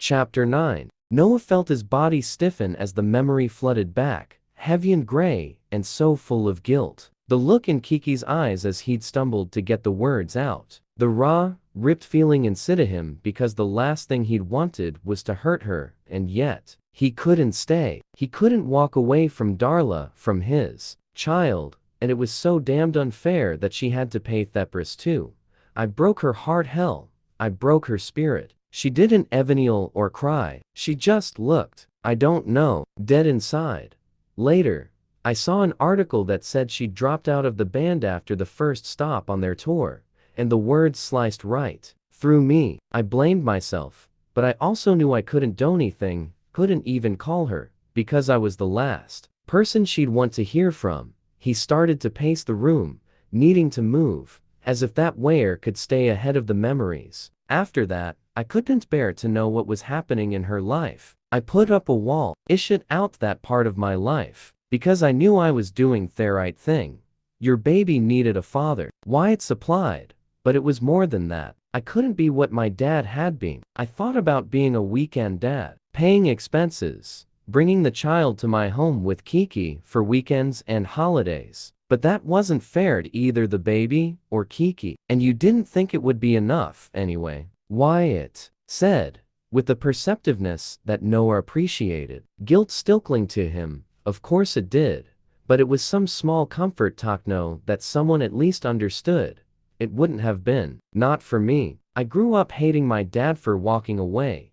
Chapter 9. Noah felt his body stiffen as the memory flooded back, heavy and gray, and so full of guilt. The look in Kiki's eyes as he'd stumbled to get the words out. The raw, ripped feeling insidehim because the last thing he'd wanted was to hurt her, and yet, he couldn't stay. He couldn't walk away from Darla, from his child, and it was so damned unfair that she had to pay theprice too. I broke her heart, hell. I broke her spirit. She didn't evenyell or cry. She just looked, I don't know, dead inside. Later, I saw an article that said she'd dropped out of the band after the first stop on their tour, and the words sliced right through me. I blamed myself, but I also knew I couldn't do anything, couldn't even call her, because I was the last person she'd want to hear from. He started to pace the room, needing to move, as if that wayhe could stay ahead of the memories. After that, I couldn't bear to know what was happening in her life. I put up a wall, Ishut out that part of my life, because I knew I was doing theright thing. Your baby needed a father. Wyatt supplied, but it was more than that. I couldn't be what my dad had been. I thought about being a weekend dad, paying expenses, bringing the child to my home with Kiki for weekends and holidays. But that wasn't fair to either the baby or Kiki. And you didn't think it would be enough anyway, Wyatt said, with the perceptiveness that Noah appreciated. Guilt still clung to him, of course it did, but it was some small comfort to know that someone at least understood. It wouldn't have been, not for me. I grew up hating my dad for walking away.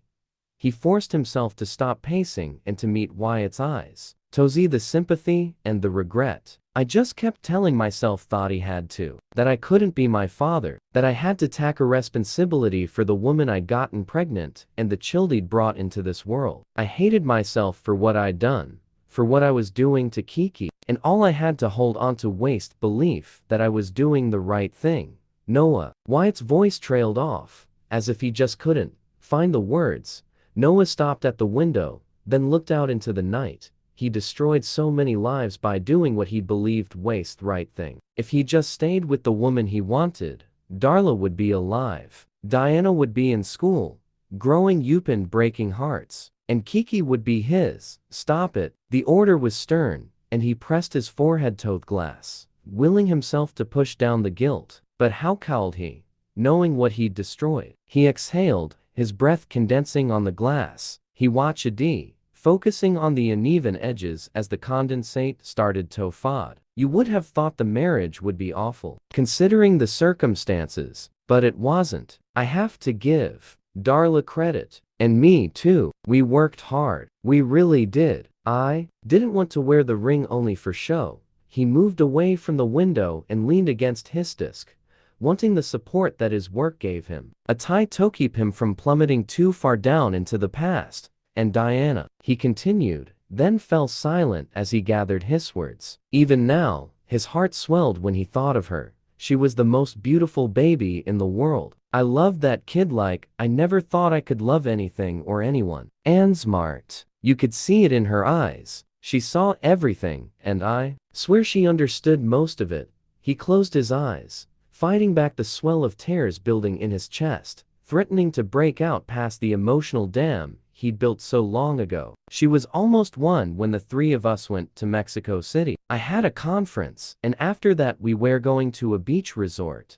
He forced himself to stop pacing and to meet Wyatt's eyes. To see the sympathy and the regret. I just kept telling myself thought he had to, that I couldn't be my father, that I had to take a responsibility for the woman I'd gotten pregnant and the child he'd brought into this world. I hated myself for what I'd done, for what I was doing to Kiki, and all I had to hold on to waste belief that I was doing the right thing. Noah. Wyatt's voice trailed off, as if he just couldn't find the words. Noah stopped at the window, then looked out into the night. He destroyed so many lives by doing what he believed was the right thing. If he just stayed with the woman he wanted, Darla would be alive. Diana would be in school, growing up and breaking hearts. And Kiki would be his. Stop it. The order was stern, and he pressed his forehead to the glass, willing himself to push down the guilt. But how could he, knowing what he'd destroyed? He exhaled, his breath condensing on the glass. He watched it, focusing on the uneven edges as the condensate started to fade. You would have thought the marriage would be awful, considering the circumstances, but it wasn't. I have to give Darla credit. And me too. We worked hard. We really did. I didn't want to wear the ring only for show. He moved away from the window and leaned against his desk, wanting the support that his work gave him. A tie to keep him from plummeting too far down into the past. And Diana, he continued, then fell silent as he gathered his words. Even now, his heart swelled when he thought of her. She was the most beautiful baby in the world. I loved that kid like I never thought I could love anything or anyone. And smart. You could see it in her eyes. She saw everything, and I swear she understood most of it. He closed his eyes, fighting back the swell of tears building in his chest, threatening to break out past the emotional dam he'd built so long ago. She was almost one when the three of us went to Mexico City. I had a conference, and after that we were going to a beach resort.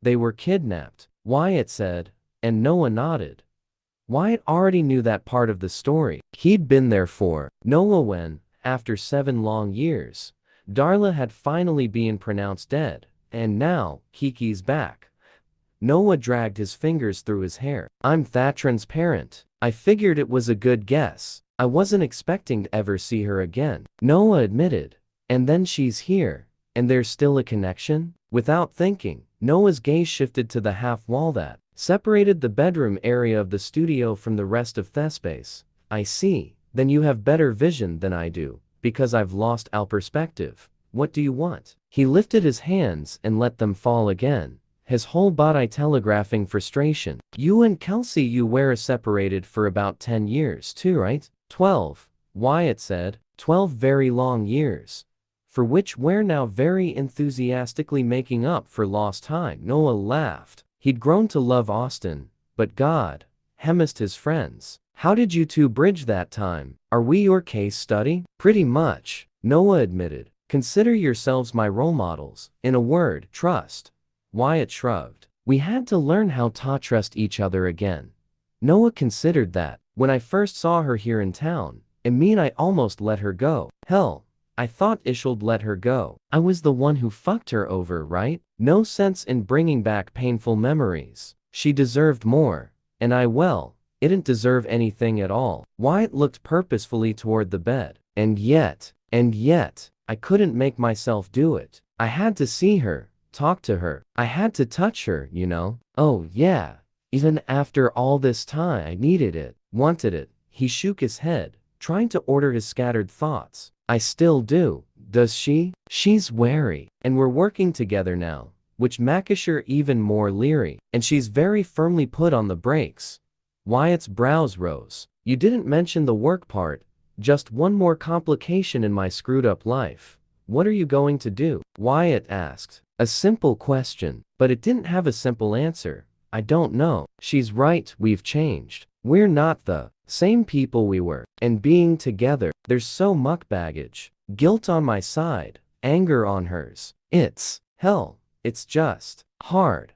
They were kidnapped, Wyatt said, and Noah nodded. Wyatt already knew that part of the story. He'd been there for Noah when, after 7 long years, Darla had finally been pronounced dead, and now, Kiki's back. Noah dragged his fingers through his hair. I'm that transparent. I figured it was a good guess. I wasn't expecting to ever see her again. Noah admitted. And then she's here. And there's still a connection? Without thinking, Noah's gaze shifted to the half wall that separated the bedroom area of the studio from the rest of the space. I see. Then you have better vision than I do, because I've lost all perspective. What do you want? He lifted his hands and let them fall again, his whole body telegraphing frustration. You and Kelsey, you were separated for about 10 years too, right? 12, Wyatt said. 12 very long years, for which we're now very enthusiastically making up for lost time. Noah laughed. He'd grown to love Austin, but God, he missed his friends. How did you two bridge that time? Are we your case study? Pretty much, Noah admitted. Consider yourselves my role models. In a word, trust. Wyatt shrugged. We had to learn how to trust each other again. Noah considered that. When I first saw her here in town, I almost let her go. Hell, I thought Ishut let her go. I was the one who fucked her over, right? No sense in bringing back painful memories. She deserved more. And it didn't deserve anything at all. Wyatt looked purposefully toward the bed. And yet, I couldn't make myself do it. I had to see her, talk to her. I had to touch her, you know? Oh yeah. Even after all this time, I needed it, wanted it. He shook his head, trying to order his scattered thoughts. I still do. Does she? She's wary. And we're working together now, which makes her even more leery. And she's very firmly put on the brakes. Wyatt's brows rose. You didn't mention the work part. Just one more complication in my screwed up life. What are you going to do? Wyatt asked. A simple question, but it didn't have a simple answer. I don't know. She's right, we've changed. We're not the same people we were. And being together, there's so much baggage. Guilt on my side, anger on hers. It's just hard.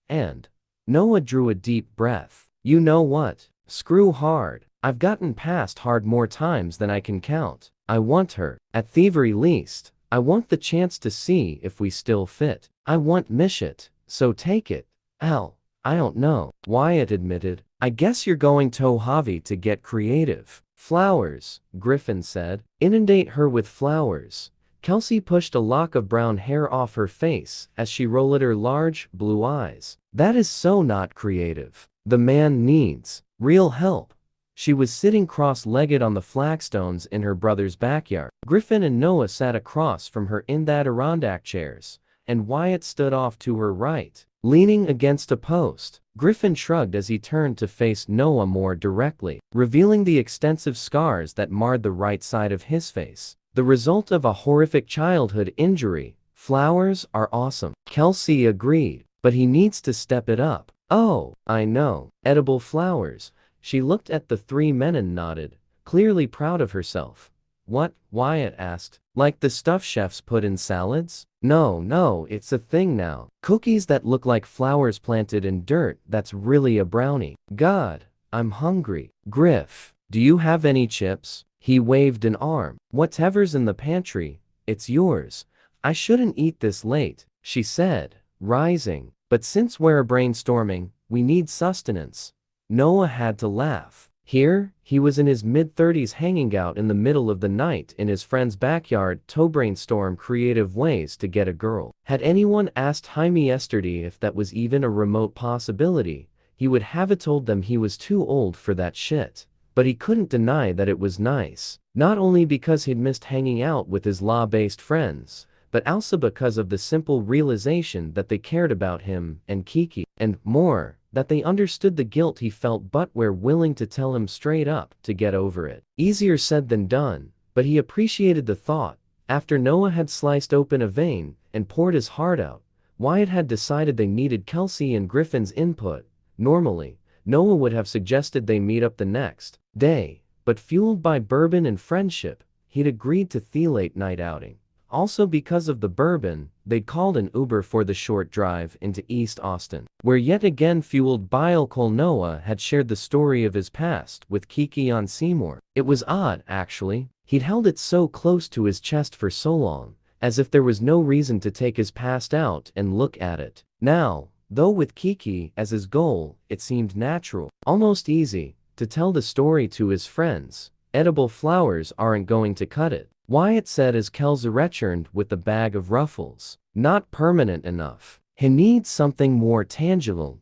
And Noah drew a deep breath. You know what? Screw hard. I've gotten past hard more times than I can count. I want her. At the very least, I want the chance to see if we still fit. I want Ishut, so take it. I don't know, Wyatt admitted. I guess you're going to have to get creative. Flowers, Griffin said. Inundate her with flowers. Kelsey pushed a lock of brown hair off her face as she rolled her large, blue eyes. That is so not creative. The man needs real help. She was sitting cross-legged on the flagstones in her brother's backyard. Griffin and Noah sat across from her in the Adirondack chairs, and Wyatt stood off to her right, leaning against a post. Griffin shrugged as he turned to face Noah more directly, revealing the extensive scars that marred the right side of his face. The result of a horrific childhood injury. Flowers are awesome. Kelsey agreed, but he needs to step it up. Oh, I know. Edible flowers. She looked at the three men and nodded, clearly proud of herself. What? Wyatt asked. Like the stuff chefs put in salads? No, it's a thing now. Cookies that look like flowers planted in dirt, that's really a brownie. God, I'm hungry. Griff, do you have any chips? He waved an arm. Whatever's in the pantry, it's yours. I shouldn't eat this late, she said, rising. But since we're brainstorming, we need sustenance. Noah had to laugh. Here, he was in his mid-30s hanging out in the middle of the night in his friend's backyard to brainstorm creative ways to get a girl. Had anyone asked him yesterday if that was even a remote possibility, he would have told them he was too old for that shit. But he couldn't deny that it was nice. Not only because he'd missed hanging out with his law-based friends, but also because of the simple realization that they cared about him and Kiki, and more, that they understood the guilt he felt but were willing to tell him straight up to get over it. Easier said than done, but he appreciated the thought. After Noah had sliced open a vein and poured his heart out, Wyatt had decided they needed Kelsey and Griffin's input. Normally, Noah would have suggested they meet up the next day, but fueled by bourbon and friendship, he'd agreed to the late night outing. Also because of the bourbon, they'd called an Uber for the short drive into East Austin, where yet again fueled by alcohol Noah had shared the story of his past with Kiki on Seymour. It was odd, actually. He'd held it so close to his chest for so long, as if there was no reason to take his past out and look at it. Now, though with Kiki as his goal, it seemed natural, almost easy, to tell the story to his friends. Edible flowers aren't going to cut it, Wyatt said as Kelsey returned with the bag of ruffles. Not permanent enough. He needs something more tangible.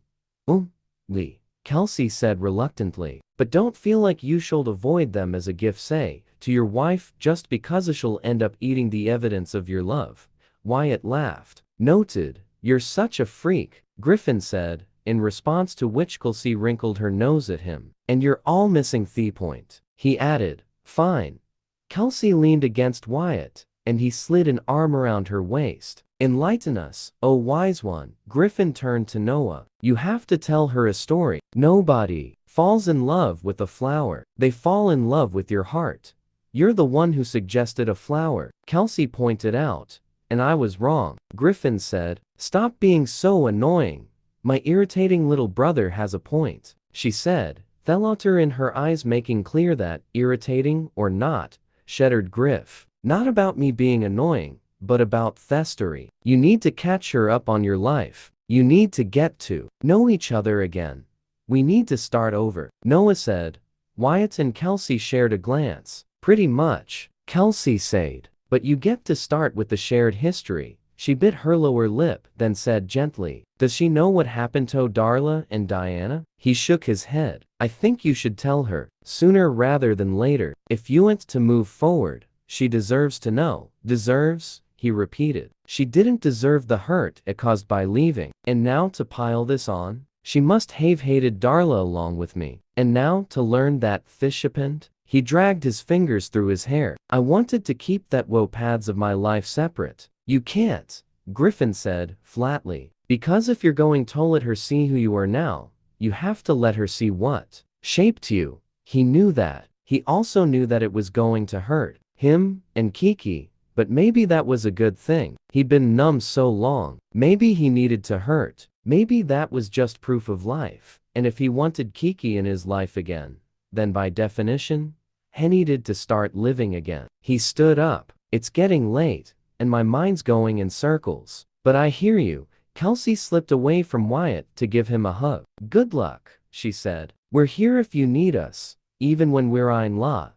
Lee, Kelsey said reluctantly. But don't feel like you should avoid them as a gift, say, to your wife just because she'll end up eating the evidence of your love. Wyatt laughed. Noted. You're such a freak, Griffin said, in response to which Kelsey wrinkled her nose at him. And you're all missing the point. He added. Fine. Kelsey leaned against Wyatt, and he slid an arm around her waist. Enlighten us, oh wise one. Griffin turned to Noah. You have to tell her a story. Nobody. falls in love with a flower. They fall in love with your heart. You're the one who suggested a flower, Kelsey pointed out. And I was wrong. Griffin said, stop being so annoying. My irritating little brother has a point, she said, theloughter in her eyes making clear that, irritating or not, shuddered Griff. Not about me being annoying, but about thestery. You need to catch her up on your life. You need to get to know each other again. We need to start over, Noah said. Wyatt and Kelsey shared a glance. Pretty much, Kelsey said. But you get to start with the shared history. She bit her lower lip, then said gently, does she know what happened to Darla and Diana? He shook his head. I think you should tell her, sooner rather than later. If you want to move forward, she deserves to know. Deserves? He repeated. She didn't deserve the hurt it caused by leaving. And now to pile this on? She must have hated Darla along with me. And now to learn that fishapent? He dragged his fingers through his hair. I wanted to keep that woe paths of my life separate. You can't, Griffin said, flatly. Because if you're going to let her see who you are now, you have to let her see what shaped you. He knew that. He also knew that it was going to hurt him and Kiki, but maybe that was a good thing. He'd been numb so long. Maybe he needed to hurt. Maybe that was just proof of life. And if he wanted Kiki in his life again, then by definition, he needed to start living again. He stood up. It's getting late, and my mind's going in circles. But I hear you. Kelsey slipped away from Wyatt to give him a hug. Good luck, she said. We're here if you need us, even when we're in law.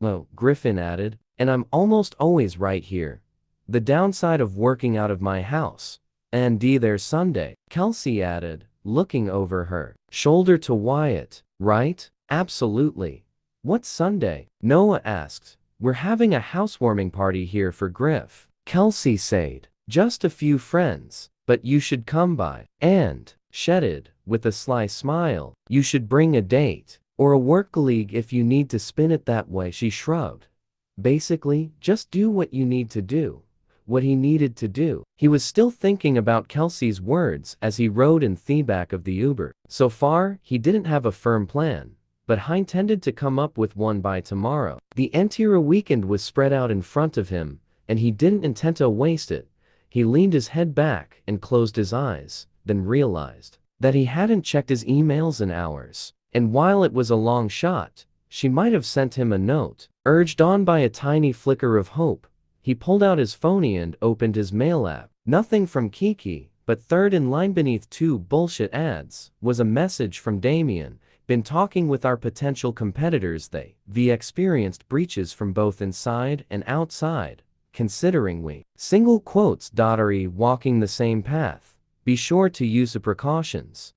Oh, Griffin added, and I'm almost always right here. The downside of working out of my house. And there's Sunday, Kelsey added, looking over her shoulder to Wyatt. Right? Absolutely. What's Sunday? Noah asked. We're having a housewarming party here for Griff, Kelsey said. Just a few friends, but you should come by. And, shedded, with a sly smile, you should bring a date, or a work colleague if you need to spin it that way. She shrugged. Basically, just do what you need to do. What he needed to do. He was still thinking about Kelsey's words as he rode in the back of the Uber. So far, he didn't have a firm plan, but he intended to come up with one by tomorrow. The entire weekend was spread out in front of him, and he didn't intend to waste it. He leaned his head back and closed his eyes, then realized that he hadn't checked his emails in hours. And while it was a long shot, she might have sent him a note. Urged on by a tiny flicker of hope, he pulled out his phony and opened his mail app. Nothing from Kiki, but third in line beneath two bullshit ads was a message from Damien. Been talking with our potential competitors. They've experienced breaches from both inside and outside. Considering we single quotes are walking the same path, be sure to use the precautions.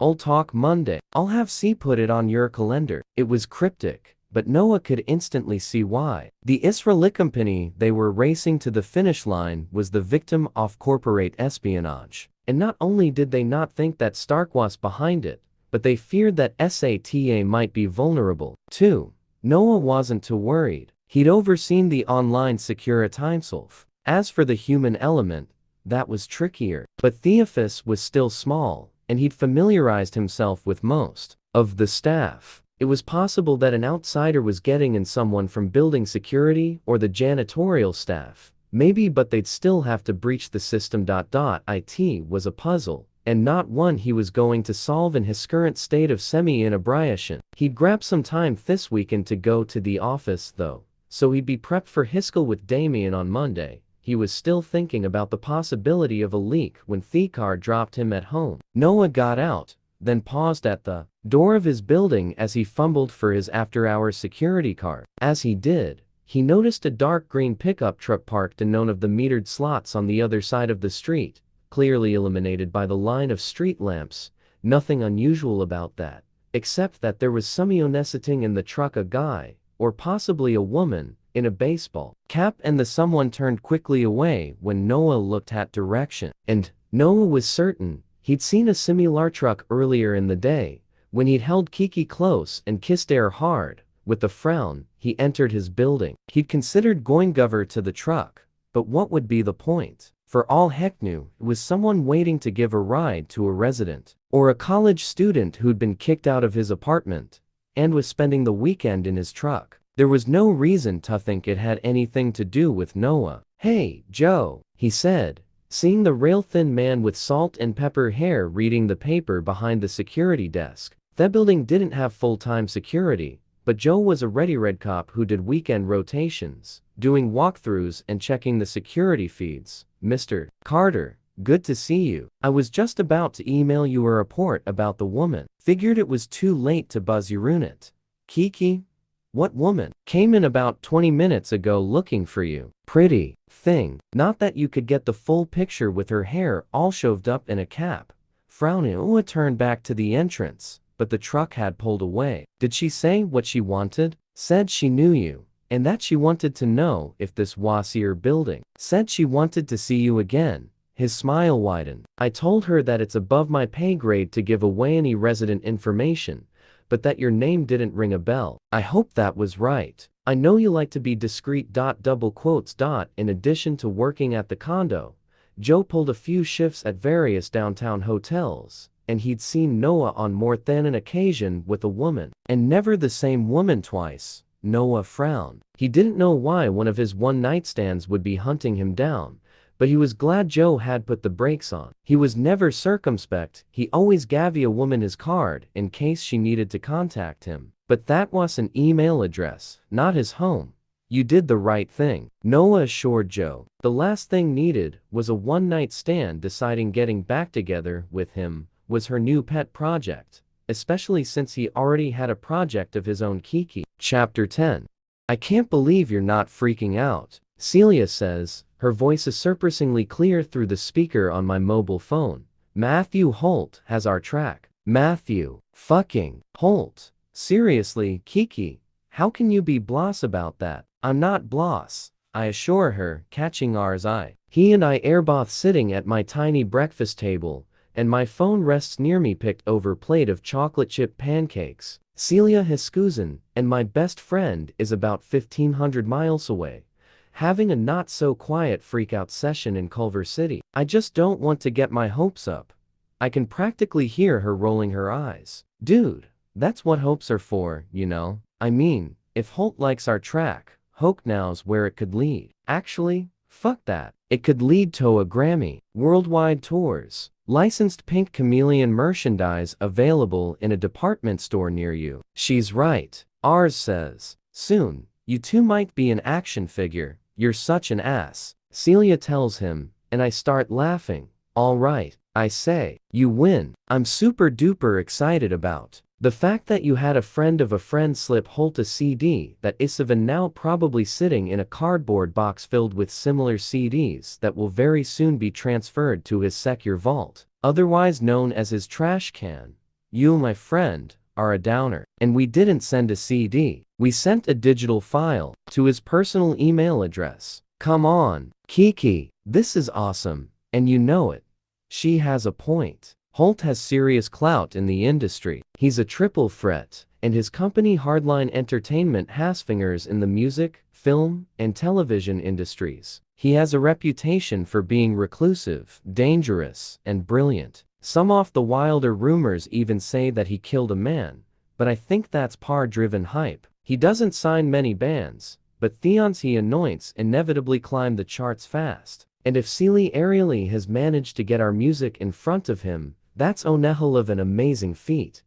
I'll talk Monday. I'll have C put it on your calendar. It was cryptic, but Noah could instantly see why. The Israeli company they were racing to the finish line was the victim of corporate espionage. And not only did they not think that Stark was behind it, but they feared that SATA might be vulnerable, too. Noah wasn't too worried. He'd overseen the online security himself. As for the human element, that was trickier. But the office was still small, and he'd familiarized himself with most of the staff. It was possible that an outsider was getting in someone from building security or the janitorial staff. Maybe, but they'd still have to breach the system. It was a puzzle, and not one he was going to solve in his current state of semi-inebriation. He'd grab some time this weekend to go to the office though, so he'd be prepped for Hiskel with Damien on Monday. He was still thinking about the possibility of a leak when the car dropped him at home. Noah got out, then paused at the door of his building as he fumbled for his after-hours security card. As he did, he noticed a dark green pickup truck parked in none of the metered slots on the other side of the street, clearly illuminated by the line of street lamps. Nothing unusual about that, except that there was someone sitting in the truck, a guy, or possibly a woman, in a baseball cap, and the someone turned quickly away when Noah looked that direction. And Noah was certain he'd seen a similar truck earlier in the day, when he'd held Kiki close and kissed her hard. With a frown, he entered his building. He'd considered going over to the truck, but what would be the point? For all heck knew, it was someone waiting to give a ride to a resident, or a college student who'd been kicked out of his apartment and was spending the weekend in his truck. There was no reason to think it had anything to do with Noah. "Hey, Joe," he said, seeing the rail-thin man with salt and pepper hair reading the paper behind the security desk. That building didn't have full-time security, but Joe was a ready-red cop who did weekend rotations, doing walkthroughs and checking the security feeds. "Mr. Carter, good to see you. I was just about to email you a report about the woman. Figured it was too late to buzz your unit." "Kiki? What woman?" "Came in about 20 minutes ago looking for you. Pretty thing. Not that you could get the full picture with her hair all shoved up in a cap." Frowning, Noah turned back to the entrance, but the truck had pulled away. "Did she say what she wanted?" "Said she knew you, and that she wanted to know if this was your building. Said she wanted to see you again." His smile widened. "I told her that it's above my pay grade to give away any resident information, but that your name didn't ring a bell." "I hope that was right. I know you like to be discreet. Double quotes. In addition to working at the condo, Joe pulled a few shifts at various downtown hotels, and he'd seen Noah on more than an occasion with a woman. And never the same woman twice." Noah frowned. He didn't know why one of his one-night stands would be hunting him down, but he was glad Joe had put the brakes on. He was never circumspect. He always gave a woman his card in case she needed to contact him. But that was an email address, not his home. "You did the right thing," Noah assured Joe. The last thing needed was a one-night stand. Deciding getting back together with him was her new pet project, especially since he already had a project of his own. Kiki. Chapter 10. "I can't believe you're not freaking out," Celia says, her voice is surprisingly clear through the speaker on my mobile phone. "Matthew Holt has our track." "Matthew fucking Holt? Seriously, Kiki, how can you be bloss about that?" "I'm not bloss," I assure her, catching ours eye. "He and I are both sitting at my tiny breakfast table, and my phone rests near me picked over plate of chocolate chip pancakes. Celia Hiskusen, and my best friend is about 1,500 miles away, having a not-so-quiet freak-out session in Culver City. I just don't want to get my hopes up." I can practically hear her rolling her eyes. "Dude, that's what hopes are for, you know. I mean, if Holt likes our track, Hoke knows where it could lead. Actually, fuck that. It could lead to a Grammy, worldwide tours, licensed Pink Chameleon merchandise available in a department store near you." "She's right," Ars says. "Soon, you two might be an action figure." "You're such an ass," Celia tells him, and I start laughing. "All right," I say. "You win." I'm super duper excited about the fact that you had a friend of a friend slip Holt a CD that is even now probably sitting in a cardboard box filled with similar CDs that will very soon be transferred to his secure vault, otherwise known as his trash can. You, my friend, are a downer. And we didn't send a CD. We sent a digital file to his personal email address. Come on, Kiki, this is awesome, and you know it." She has a point. Holt has serious clout in the industry. He's a triple threat, and his company Hardline Entertainment has fingers in the music, film, and television industries. He has a reputation for being reclusive, dangerous, and brilliant. Some of the wilder rumors even say that he killed a man, but I think that's par-driven hype. He doesn't sign many bands, but theons he anoints inevitably climb the charts fast. And if Celia aerially has managed to get our music in front of him, that's one hell of an amazing feat.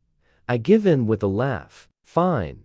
I give in with a laugh. Fine.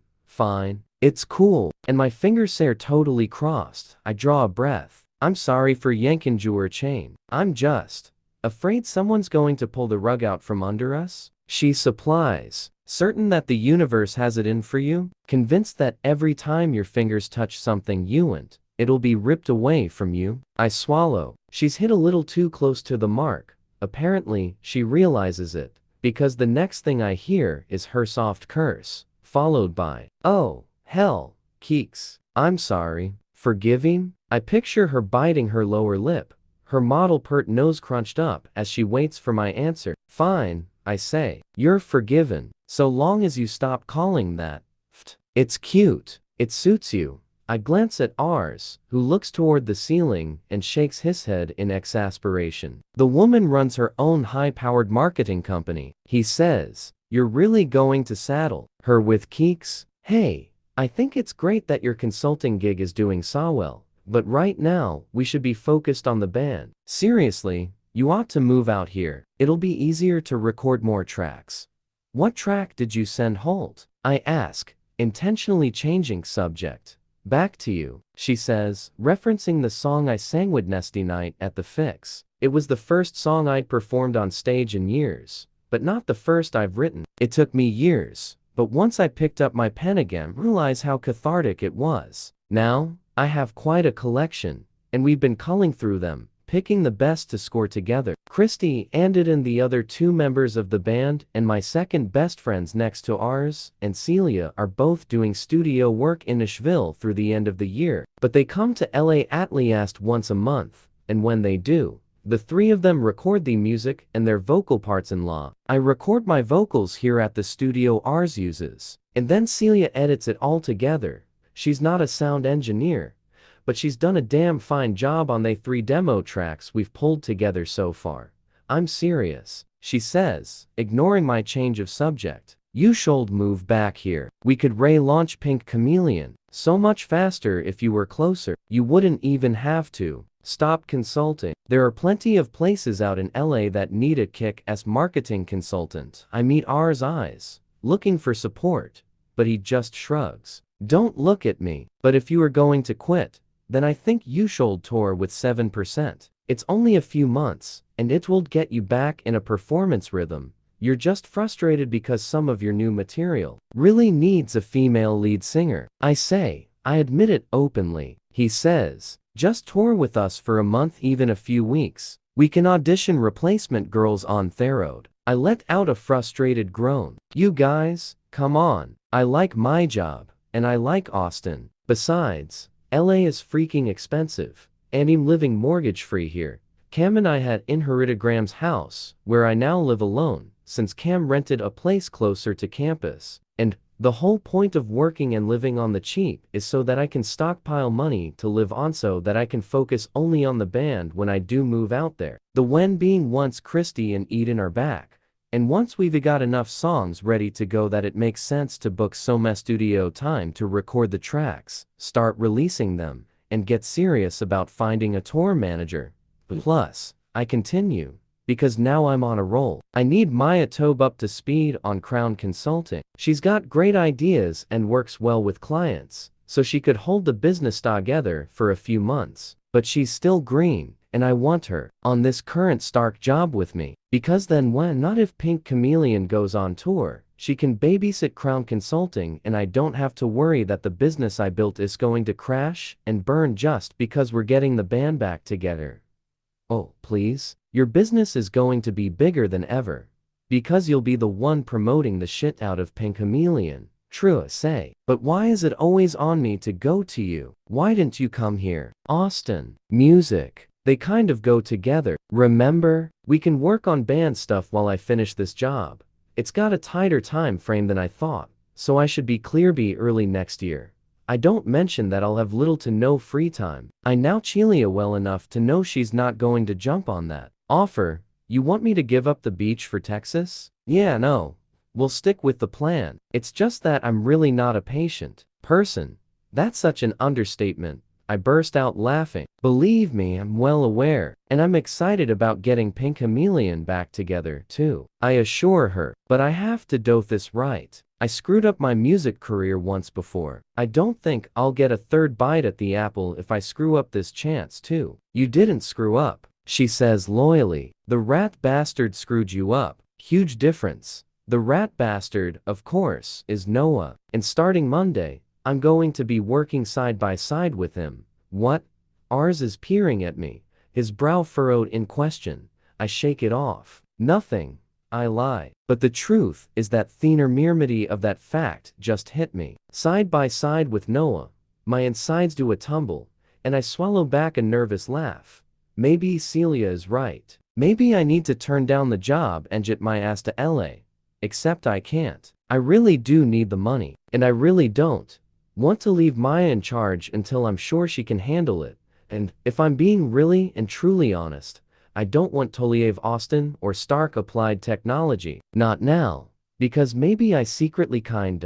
It's cool. And my fingers are totally crossed. I draw a breath. I'm sorry for yanking your chain. I'm just afraid someone's going to pull the rug out from under us. She supplies. Certain that the universe has it in for you? Convinced that every time your fingers touch something you want, it'll be ripped away from you? I swallow. She's hit a little too close to the mark. Apparently, she realizes it, because the next thing I hear is her soft curse, followed by, "Oh, hell, Keeks, I'm sorry." Forgiving? I picture her biting her lower lip, her model pert nose crunched up as she waits for my answer. "Fine," I say. "You're forgiven, so long as you stop calling that ft. It's cute. It suits you. I glance at Ars, who looks toward the ceiling and shakes his head in exasperation. The woman runs her own high-powered marketing company. He says, "You're really going to saddle her with Keeks? Hey, I think it's great that your consulting gig is doing so well, but right now, we should be focused on the band. Seriously, you ought to move out here. It'll be easier to record more tracks." "What track did you send Holt?" I ask, intentionally changing subject. "Back to You," she says, referencing the song I sang Wednesday night at the Fix. It was the first song I'd performed on stage in years, but not the first I've written. It took me years, but once I picked up my pen again, realized how cathartic it was. Now, I have quite a collection, and we've been culling through them, picking the best to score together. Christy, Andit and the other two members of the band, and my second best friends next to Ars and Celia are both doing studio work in Nashville through the end of the year, but they come to LA at least once a month, and when they do, the three of them record the music and their vocal parts in law. I record my vocals here at the studio Ars uses, and then Celia edits it all together. She's not a sound engineer, but she's done a damn fine job on the 3 demo tracks we've pulled together so far. "I'm serious," she says, ignoring my change of subject. "You should move back here. We could launch Pink Chameleon so much faster if you were closer. You wouldn't even have to stop consulting. There are plenty of places out in LA that need a kick-ass marketing consultant." I meet R's eyes, looking for support, but he just shrugs. "Don't look at me. But if you are going to quit, then I think you should tour with 7%. It's only a few months, and it will get you back in a performance rhythm. You're just frustrated because some of your new material really needs a female lead singer." I say, I admit it openly. He says, "Just tour with us for a month, even a few weeks. We can audition replacement girls on theroid." I let out a frustrated groan. "You guys, come on. I like my job, and I like Austin. Besides, LA is freaking expensive, and I'm living mortgage-free here. Cam and I had inherited Graham's house, where I now live alone, since Cam rented a place closer to campus. And the whole point of working and living on the cheap is so that I can stockpile money to live on, so that I can focus only on the band when I do move out there. The when being once Christy and Eden are back, and once we've got enough songs ready to go that it makes sense to book some studio time to record the tracks, start releasing them, and get serious about finding a tour manager. Plus, I continue, because now I'm on a roll. I need Maya Tobe up to speed on Crown Consulting. She's got great ideas and works well with clients, so she could hold the business together for a few months. But she's still green, and I want her on this current Stark job with me, because then not if Pink Chameleon goes on tour, she can babysit Crown Consulting and I don't have to worry that the business I built is going to crash and burn just because we're getting the band back together. Oh, please, your business is going to be bigger than ever, because you'll be the one promoting the shit out of Pink Chameleon. True, say. But why is it always on me to go to you? Why didn't you come here? Austin. Music. They kind of go together. Remember? We can work on band stuff while I finish this job. It's got a tighter time frame than I thought, so I should be clear by early next year. I don't mention that I'll have little to no free time. I know Celia well enough to know she's not going to jump on that offer. You want me to give up the beach for Texas? Yeah, no. We'll stick with the plan. It's just that I'm really not a patient person. That's such an understatement. I burst out laughing. Believe me, I'm well aware, and I'm excited about getting Pink Chameleon back together, too. I assure her, but I have to do this right. I screwed up my music career once before. I don't think I'll get a third bite at the apple if I screw up this chance, too. You didn't screw up, she says loyally. The rat bastard screwed you up. Huge difference. The rat bastard, of course, is Noah, and starting Monday, I'm going to be working side by side with him. What? Ars is peering at me, his brow furrowed in question. I shake it off. Nothing. I lie. But the truth is that the enormity of that fact just hit me. Side by side with Noah, my insides do a tumble, and I swallow back a nervous laugh. Maybe Celia is right. Maybe I need to turn down the job and jet my ass to LA. Except I can't. I really do need the money, and I really don't Want to leave Maya in charge until I'm sure she can handle it. And, if I'm being really and truly honest, I don't want Toliev Austin or Stark Applied Technology. Not now. Because maybe I secretly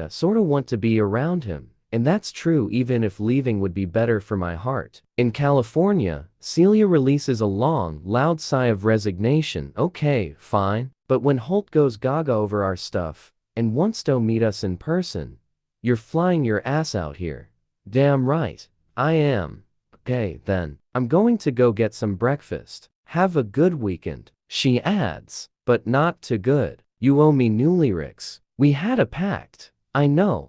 sorta want to be around him. And that's true even if leaving would be better for my heart. In California, Celia releases a long, loud sigh of resignation. Okay, fine. But when Holt goes gaga over our stuff, and wants to meet us in person, you're flying your ass out here. Damn right. I am. Okay, then. I'm going to go get some breakfast. Have a good weekend. She adds. But not too good. You owe me new lyrics. We had a pact. I know.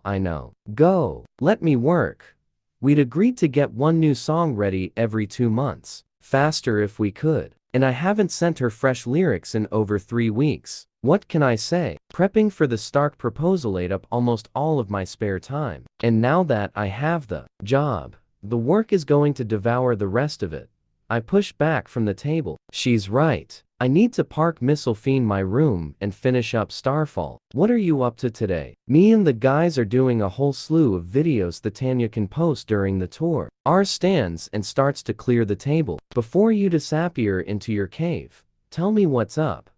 Go. Let me work. We'd agreed to get one new song ready every 2 months. Faster if we could. And I haven't sent her fresh lyrics in over 3 weeks. What can I say? Prepping for the Stark proposal ate up almost all of my spare time. And now that I have the job, the work is going to devour the rest of it. I push back from the table. She's right. I need to park Missylphine my room and finish up Starfall. What are you up to today? Me and the guys are doing a whole slew of videos that Tanya can post during the tour. R stands and starts to clear the table. Before you disappear into your cave, tell me what's up.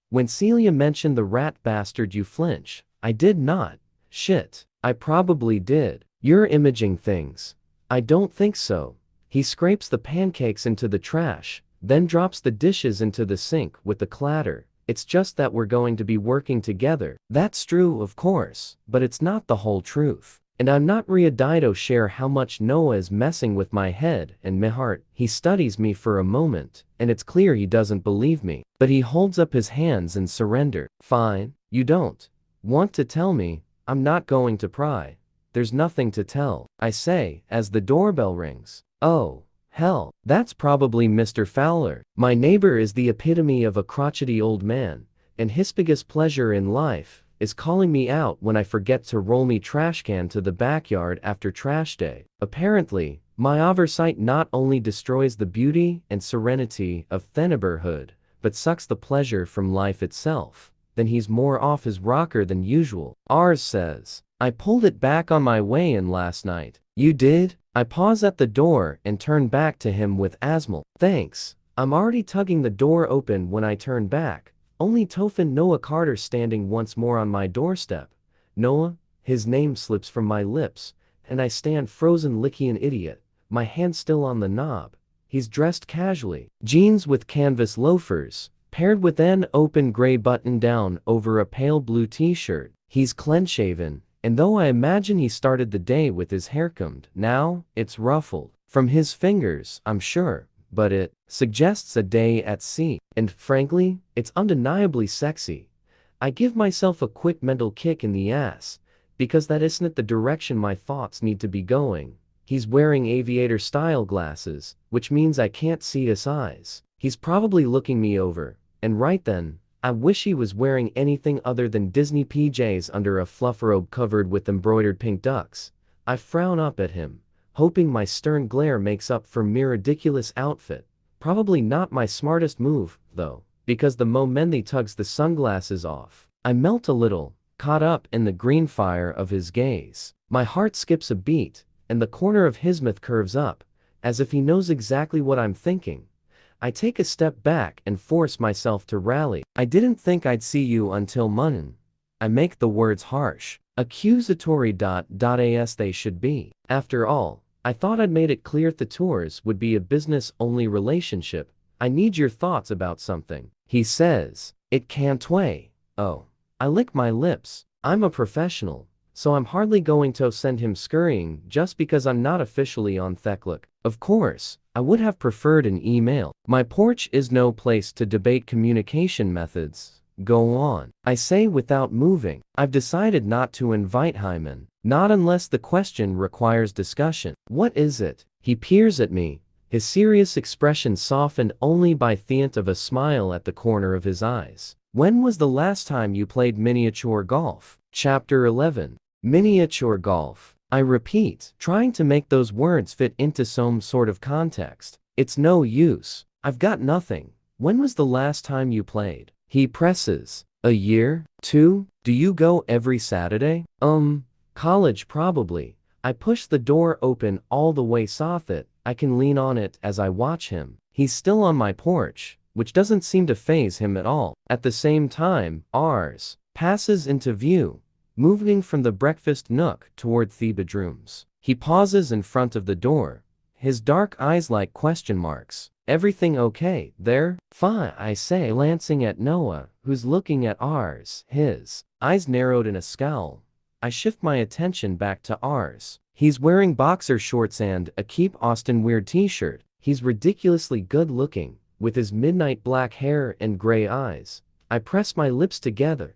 When Celia mentioned the rat bastard you flinch. I did not. Shit. I probably did. You're imaging things. I don't think so. He scrapes the pancakes into the trash, then drops the dishes into the sink with a clatter. It's just that we're going to be working together. That's true, of course, but it's not the whole truth. And I'm not ready to share how much Noah is messing with my head and my heart. He studies me for a moment, and it's clear he doesn't believe me. But he holds up his hands in surrender. Fine, you don't want to tell me. I'm not going to pry. There's nothing to tell, I say, as the doorbell rings. Oh, hell, that's probably Mr. Fowler. My neighbor is the epitome of a crotchety old man, and his biggest pleasure in life is calling me out when I forget to roll me trash can to the backyard after trash day. Apparently, my oversight not only destroys the beauty and serenity of the neighborhood, but sucks the pleasure from life itself. Then he's more off his rocker than usual. Ars says, I pulled it back on my way in last night. You did? I pause at the door and turn back to him with Asmal. Thanks. I'm already tugging the door open when I turn back. Only Tophin Noah Carter standing once more on my doorstep. Noah, his name slips from my lips, and I stand frozen licky an idiot, my hand still on the knob. He's dressed casually. Jeans with canvas loafers, paired with an open gray button-down over a pale blue t-shirt. He's clean-shaven. And though I imagine he started the day with his hair combed, now, it's ruffled. From his fingers, I'm sure, but it suggests a day at sea. And frankly, it's undeniably sexy. I give myself a quick mental kick in the ass, because that isn't the direction my thoughts need to be going. He's wearing aviator-style glasses, which means I can't see his eyes. He's probably looking me over, and right then, I wish he was wearing anything other than Disney PJs under a fluff robe covered with embroidered pink ducks. I frown up at him, hoping my stern glare makes up for mere ridiculous outfit. Probably not my smartest move, though, because the moment he tugs the sunglasses off, I melt a little, caught up in the green fire of his gaze. My heart skips a beat, and the corner of his mouth curves up, as if he knows exactly what I'm thinking. I take a step back and force myself to rally. I didn't think I'd see you until Munn. I make the words harsh, accusatory. As they should be. After all, I thought I'd made it clear the tours would be a business-only relationship. I need your thoughts about something. He says, it can't wait. Oh. I lick my lips. I'm a professional, so I'm hardly going to send him scurrying just because I'm not officially on Theklik. Of course, I would have preferred an email. My porch is no place to debate communication methods. Go on. I say without moving. I've decided not to invite Hyman. Not unless the question requires discussion. What is it? He peers at me, his serious expression softened only by the hint of a smile at the corner of his eyes. When was the last time you played miniature golf? Chapter 11. Miniature golf. I repeat, trying to make those words fit into some sort of context. It's no use. I've got nothing. When was the last time you played? He presses. A year? 2? Do you go every Saturday? College probably. I push the door open all the way so that I can lean on it as I watch him. He's still on my porch, which doesn't seem to faze him at all. At the same time, ours passes into view, moving from the breakfast nook toward the bedrooms. He pauses in front of the door, his dark eyes like question marks. Everything okay there? Fine, I say, glancing at Noah, who's looking at ours, his eyes narrowed in a scowl. I shift my attention back to ours. He's wearing boxer shorts and a Keep Austin Weird t-shirt. He's ridiculously good looking, with his midnight black hair and gray eyes. I press my lips together,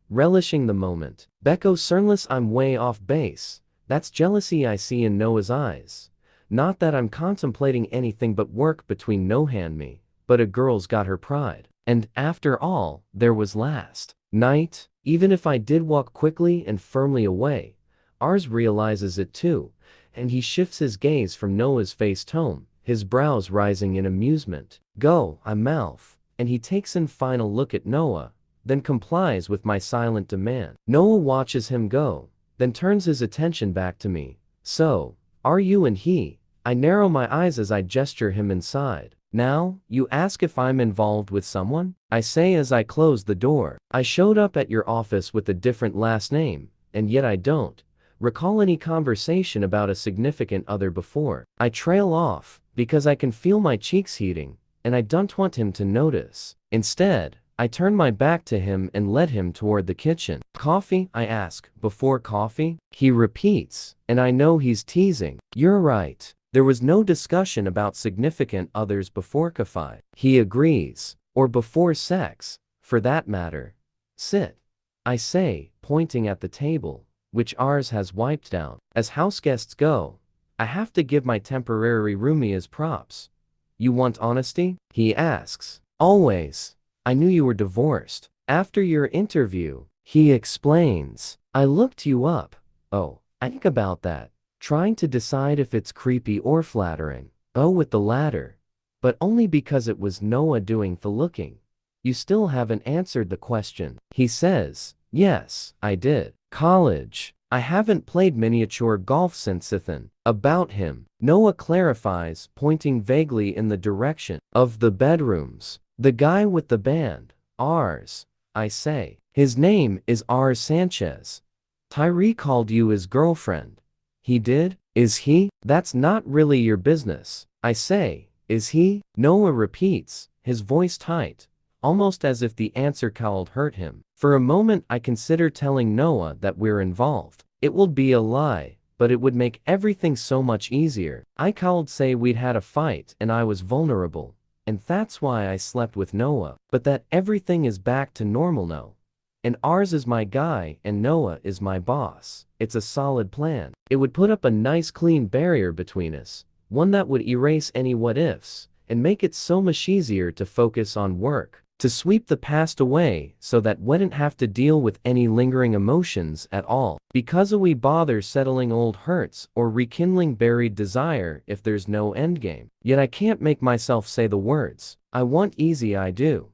relishing the moment. Becco cernless, I'm way off base. That's jealousy I see in Noah's eyes. Not that I'm contemplating anything but work between Noah and me, but a girl's got her pride. And after all, there was last night. Even if I did walk quickly and firmly away, ours realizes it too, and he shifts his gaze from Noah's face tone, his brows rising in amusement. Go, I mouth, and he takes in final look at Noah, then complies with my silent demand. Noah watches him go, then turns his attention back to me. So, are you and he? I narrow my eyes as I gesture him inside. Now, you ask if I'm involved with someone? I say as I close the door. I showed up at your office with a different last name, and yet I don't recall any conversation about a significant other before. I trail off, because I can feel my cheeks heating, and I don't want him to notice. Instead, I turn my back to him and lead him toward the kitchen. Coffee? I ask. Before coffee? He repeats, and I know he's teasing. You're right. There was no discussion about significant others before coffee. He agrees. Or before sex, for that matter. Sit, I say, pointing at the table, which ours has wiped down. As house guests go, I have to give my temporary roomie his props. You want honesty? He asks. Always. I knew you were divorced. After your interview, he explains. I looked you up. Oh, I think about that, trying to decide if it's creepy or flattering. Oh, with the latter. But only because it was Noah doing the looking. You still haven't answered the question. He says, yes, I did. College. I haven't played miniature golf since then. About him. Noah clarifies, pointing vaguely in the direction of the bedrooms. The guy with the band. Ours. I say. His name is R. Sanchez. Tyree called you his girlfriend. He did? Is he? That's not really your business. I say. Is he? Noah repeats, his voice tight, almost as if the answer could hurt him. For a moment I consider telling Noah that we're involved. It will be a lie, but it would make everything so much easier. I could say we'd had a fight and I was vulnerable, and that's why I slept with Noah. But that everything is back to normal now. And ours is my guy and Noah is my boss. It's a solid plan. It would put up a nice clean barrier between us. One that would erase any what-ifs, and make it so much easier to focus on work, to sweep the past away so that we wouldn't have to deal with any lingering emotions at all. Because we bother settling old hurts or rekindling buried desire if there's no endgame. Yet I can't make myself say the words. I want easy I do.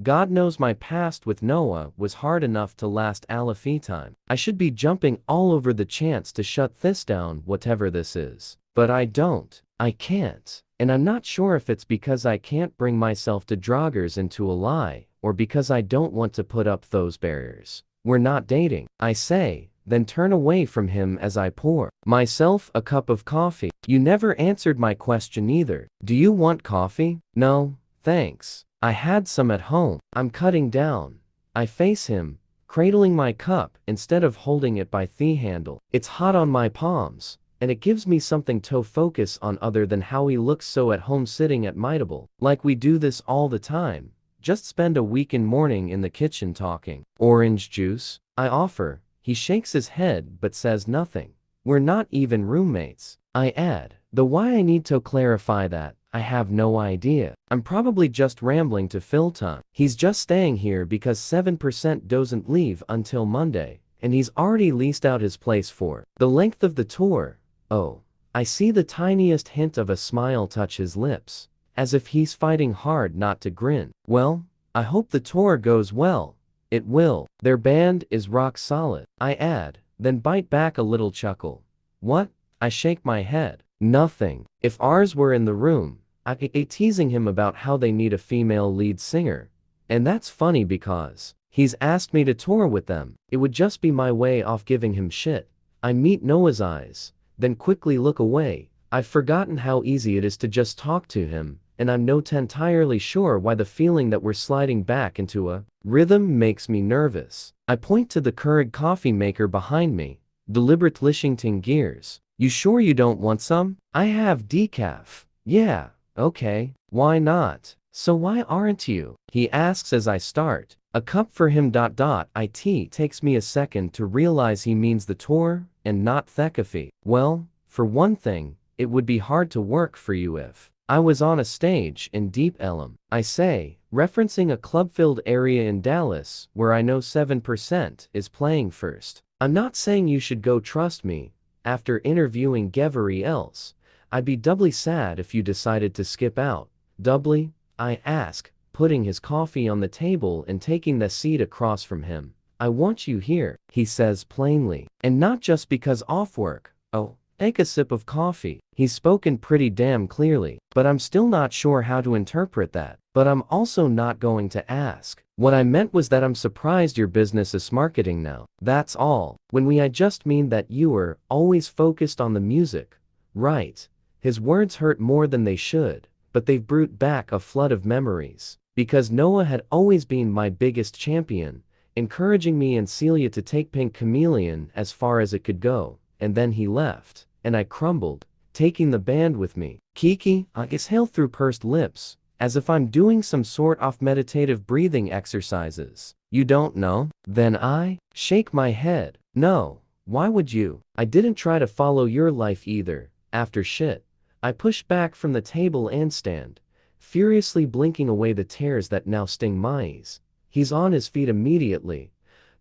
God knows my past with Noah was hard enough to last a lifetime. I should be jumping all over the chance to shut this down, whatever this is. But I don't. I can't. And I'm not sure if it's because I can't bring myself to draggers into a lie, or because I don't want to put up those barriers. We're not dating, I say, then turn away from him as I pour myself a cup of coffee. You never answered my question either. Do you want coffee? No, thanks. I had some at home. I'm cutting down. I face him, cradling my cup instead of holding it by the handle. It's hot on my palms, and it gives me something to focus on other than how he looks so at home sitting at my table. Like we do this all the time. Just spend a weekend morning in the kitchen talking. Orange juice? I offer. He shakes his head but says nothing. We're not even roommates. I add. Though why I need to clarify that, I have no idea. I'm probably just rambling to fill time. He's just staying here because 7% doesn't leave until Monday, and he's already leased out his place for the length of the tour. Oh, I see the tiniest hint of a smile touch his lips, as if he's fighting hard not to grin. Well, I hope the tour goes well. It will. Their band is rock solid. I add, then bite back a little chuckle. What? I shake my head. Nothing. If ours were in the room, I'd be teasing him about how they need a female lead singer. And that's funny because he's asked me to tour with them. It would just be my way of giving him shit. I meet Noah's eyes, then quickly look away. I've forgotten how easy it is to just talk to him, and I'm not entirely sure why the feeling that we're sliding back into a rhythm makes me nervous. I point to the Keurig coffee maker behind me, deliberately shifting gears. You sure you don't want some? I have decaf. Yeah, okay, why not? So why aren't you? He asks as I start. A cup for him. It takes me a second to realize he means the tour and not thekafee. Well, for one thing, it would be hard to work for you if I was on a stage in Deep Ellum, I say, referencing a club-filled area in Dallas where I know 7% is playing first. I'm not saying you should go, trust me. After interviewing everybody else, I'd be doubly sad if you decided to skip out. Doubly? I ask, putting his coffee on the table and taking the seat across from him. I want you here, he says plainly. And not just because off work. Oh, take a sip of coffee. He's spoken pretty damn clearly, but I'm still not sure how to interpret that. But I'm also not going to ask. What I meant was that I'm surprised your business is marketing now. That's all. I just mean that you were always focused on the music. Right. His words hurt more than they should, but they've brought back a flood of memories. Because Noah had always been my biggest champion, encouraging me and Celia to take Pink Chameleon as far as it could go, and then he left, and I crumbled, taking the band with me. Kiki, I exhale through pursed lips, as if I'm doing some sort of meditative breathing exercises. You don't know? Then I shake my head. No, why would you? I didn't try to follow your life either, after shit. I push back from the table and stand, furiously blinking away the tears that now sting my eyes. He's on his feet immediately,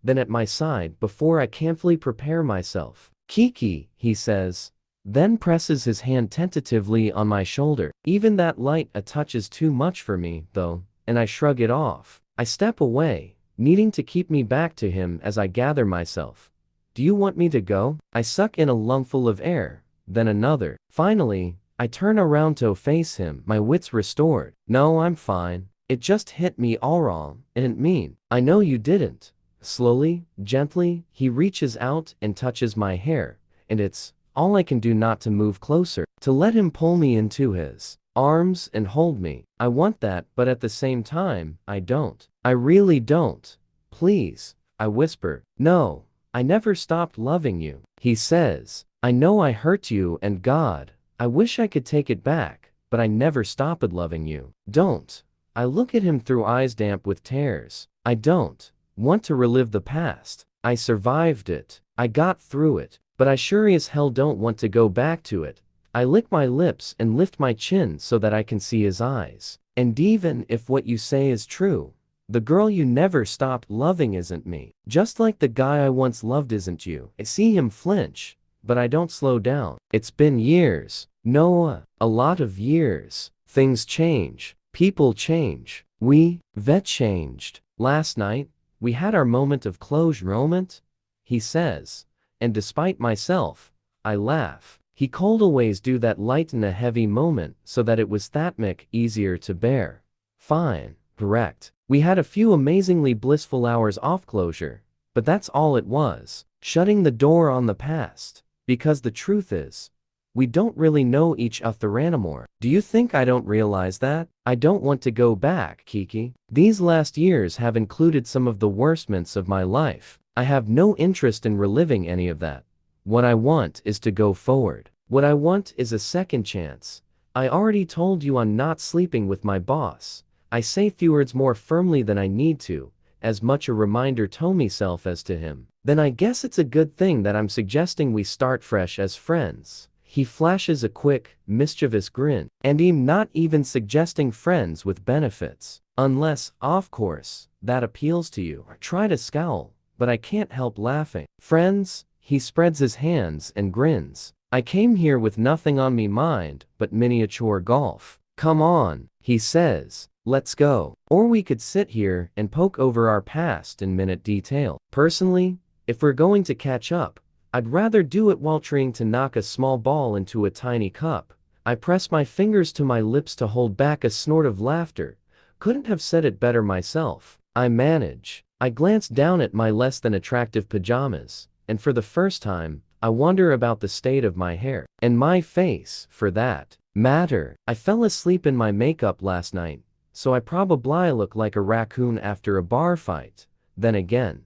then at my side before I can fully prepare myself. Kiki, he says, then presses his hand tentatively on my shoulder. Even that light a touch is too much for me, though, and I shrug it off. I step away, needing to keep me back to him as I gather myself. Do you want me to go? I suck in a lungful of air, then another. Finally, I turn around to face him, my wits restored. No, I'm fine. It just hit me all wrong, and mean. I know you didn't. Slowly, gently, he reaches out and touches my hair, and it's all I can do not to move closer, to let him pull me into his arms and hold me. I want that, but at the same time, I don't. I really don't. Please, I whisper. No, I never stopped loving you, he says. I know I hurt you, and God, I wish I could take it back, but I never stopped loving you. Don't. I look at him through eyes damp with tears. I don't want to relive the past. I survived it. I got through it. But I sure as hell don't want to go back to it. I lick my lips and lift my chin so that I can see his eyes. And even if what you say is true, the girl you never stopped loving isn't me. Just like the guy I once loved isn't you. I see him flinch, but I don't slow down. It's been years. Noah, a lot of years. Things change. People change. We've changed. Last night, we had our moment of closure, he says. And despite myself, I laugh. He could always do that lighten a heavy moment so that it was that much easier to bear. Fine, correct. We had a few amazingly blissful hours off closure, but that's all it was. Shutting the door on the past. Because the truth is, we don't really know each other anymore. Do you think I don't realize that? I don't want to go back, Kiki. These last years have included some of the worst months of my life. I have no interest in reliving any of that. What I want is to go forward. What I want is a second chance. I already told you I'm not sleeping with my boss. I say few words more firmly than I need to, as much a reminder to myself as to him. Then I guess it's a good thing that I'm suggesting we start fresh as friends. He flashes a quick, mischievous grin. And I'm not even suggesting friends with benefits. Unless, of course, that appeals to you. I try to scowl, but I can't help laughing. Friends? He spreads his hands and grins. I came here with nothing on me mind but miniature golf. Come on, he says. Let's go. Or we could sit here and poke over our past in minute detail. Personally, if we're going to catch up, I'd rather do it while trying to knock a small ball into a tiny cup. I press my fingers to my lips to hold back a snort of laughter. Couldn't have said it better myself. I manage. I glance down at my less than attractive pajamas, and for the first time, I wonder about the state of my hair. And my face, for that matter. I fell asleep in my makeup last night, so I probably look like a raccoon after a bar fight. Then again,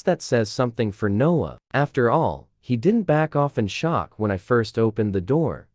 that says something for Noah. After all, he didn't back off in shock when I first opened the door.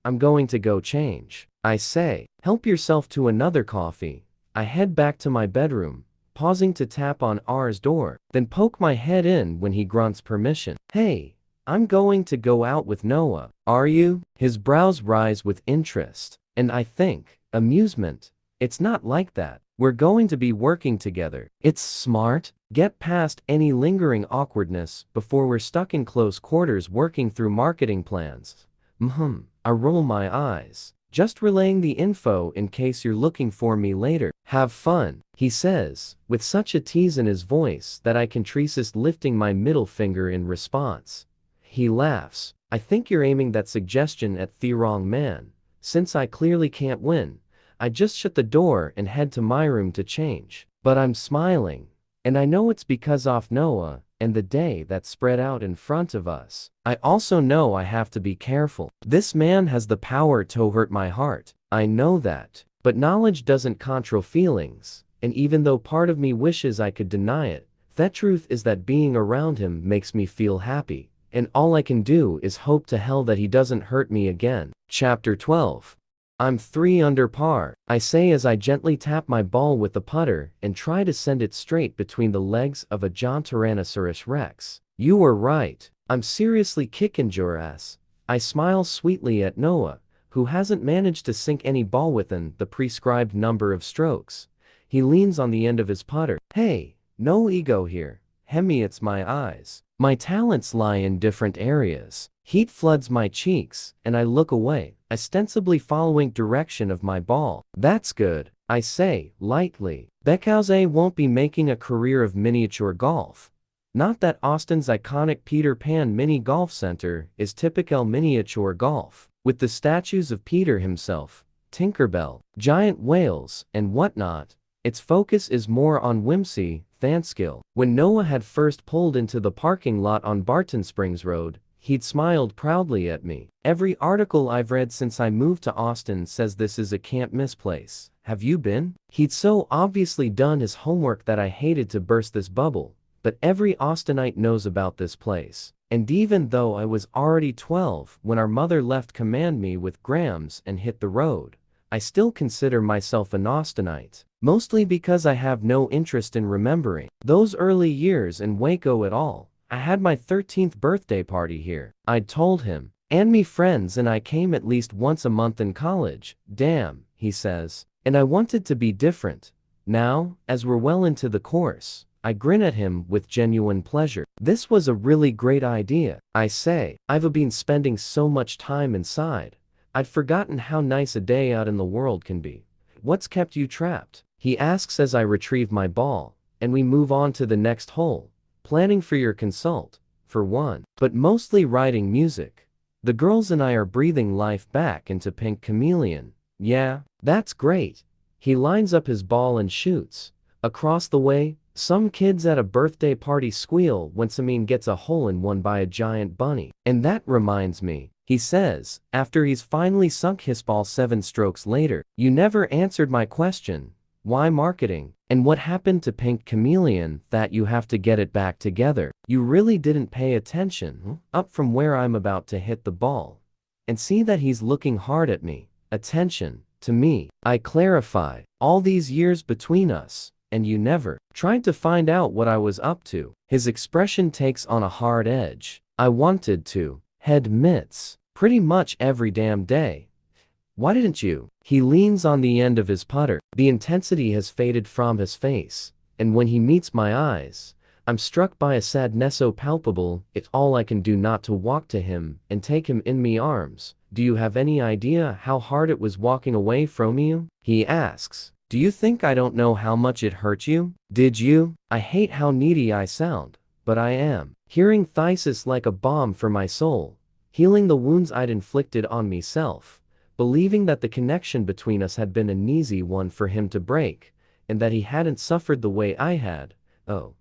I'm going to go change, I say. Help yourself to another coffee. I head back to my bedroom, pausing to tap on R's door, then poke my head in when he grunts permission. Hey, I'm going to go out with Noah. Are you? His brows rise with interest, and I think, amusement. It's not like that. We're going to be working together. It's smart. Get past any lingering awkwardness before we're stuck in close quarters working through marketing plans. I roll my eyes. Just relaying the info in case you're looking for me later. Have fun, he says, with such a tease in his voice that I can resist lifting my middle finger in response. He laughs. I think you're aiming that suggestion at the wrong man. Since I clearly can't win, I just shut the door and head to my room to change. But I'm smiling. And I know it's because of Noah and the day that's spread out in front of us. I also know I have to be careful. This man has the power to hurt my heart. I know that. But knowledge doesn't control feelings. And even though part of me wishes I could deny it, the truth is that being around him makes me feel happy. And all I can do is hope to hell that he doesn't hurt me again. Chapter 12. I'm 3 under par, I say as I gently tap my ball with the putter and try to send it straight between the legs of a giant Tyrannosaurus Rex. You were right. I'm seriously kicking your ass. I smile sweetly at Noah, who hasn't managed to sink any ball within the prescribed number of strokes. He leans on the end of his putter. Hey, no ego here. Hemi, it's my eyes. My talents lie in different areas. Heat floods my cheeks, and I look away, ostensibly following direction of my ball. That's good, I say, lightly. Because I won't be making a career of miniature golf. Not that Austin's iconic Peter Pan mini golf center is typical miniature golf, with the statues of Peter himself, Tinkerbell, giant whales, and whatnot. Its focus is more on whimsy than skill. When Noah had first pulled into the parking lot on Barton Springs Road, he'd smiled proudly at me. Every article I've read since I moved to Austin says this is a can't miss place. Have you been? He'd so obviously done his homework that I hated to burst this bubble, but every Austinite knows about this place. And even though I was already 12 when our mother left command me with Grams and hit the road, I still consider myself an Austinite. Mostly because I have no interest in remembering those early years in Waco at all. I had my 13th birthday party here, I'd told him. And me friends and I came at least once a month in college. Damn, he says. And I wanted to be different. Now, as we're well into the course, I grin at him with genuine pleasure. This was a really great idea, I say. I've been spending so much time inside. I'd forgotten how nice a day out in the world can be. What's kept you trapped? He asks as I retrieve my ball, and we move on to the next hole. Planning for your consult, for one, but mostly writing music. The girls and I are breathing life back into Pink Chameleon. Yeah, that's great. He lines up his ball and shoots. Across the way, some kids at a birthday party squeal when Samin gets a hole-in-one by a giant bunny. And that reminds me, he says, after he's finally sunk his ball 7 strokes later. You never answered my question. Why marketing? And what happened to Pink Chameleon that you have to get it back together? You really didn't pay attention. Up from where I'm about to hit the ball. And see that he's looking hard at me. Attention, to me. I clarify, all these years between us, and you never tried to find out what I was up to. His expression takes on a hard edge. I wanted to. Head mitts. Pretty much every damn day. Why didn't you? He leans on the end of his putter. The intensity has faded from his face, and when he meets my eyes, I'm struck by a sadness so palpable, it's all I can do not to walk to him and take him in me arms. Do you have any idea how hard it was walking away from you? He asks. Do you think I don't know how much it hurt you? Did you? I hate how needy I sound. but I am. Hearing thesis like a balm for my soul, healing the wounds I'd inflicted on myself, believing that the connection between us had been an easy one for him to break, and that he hadn't suffered the way I had. Oh,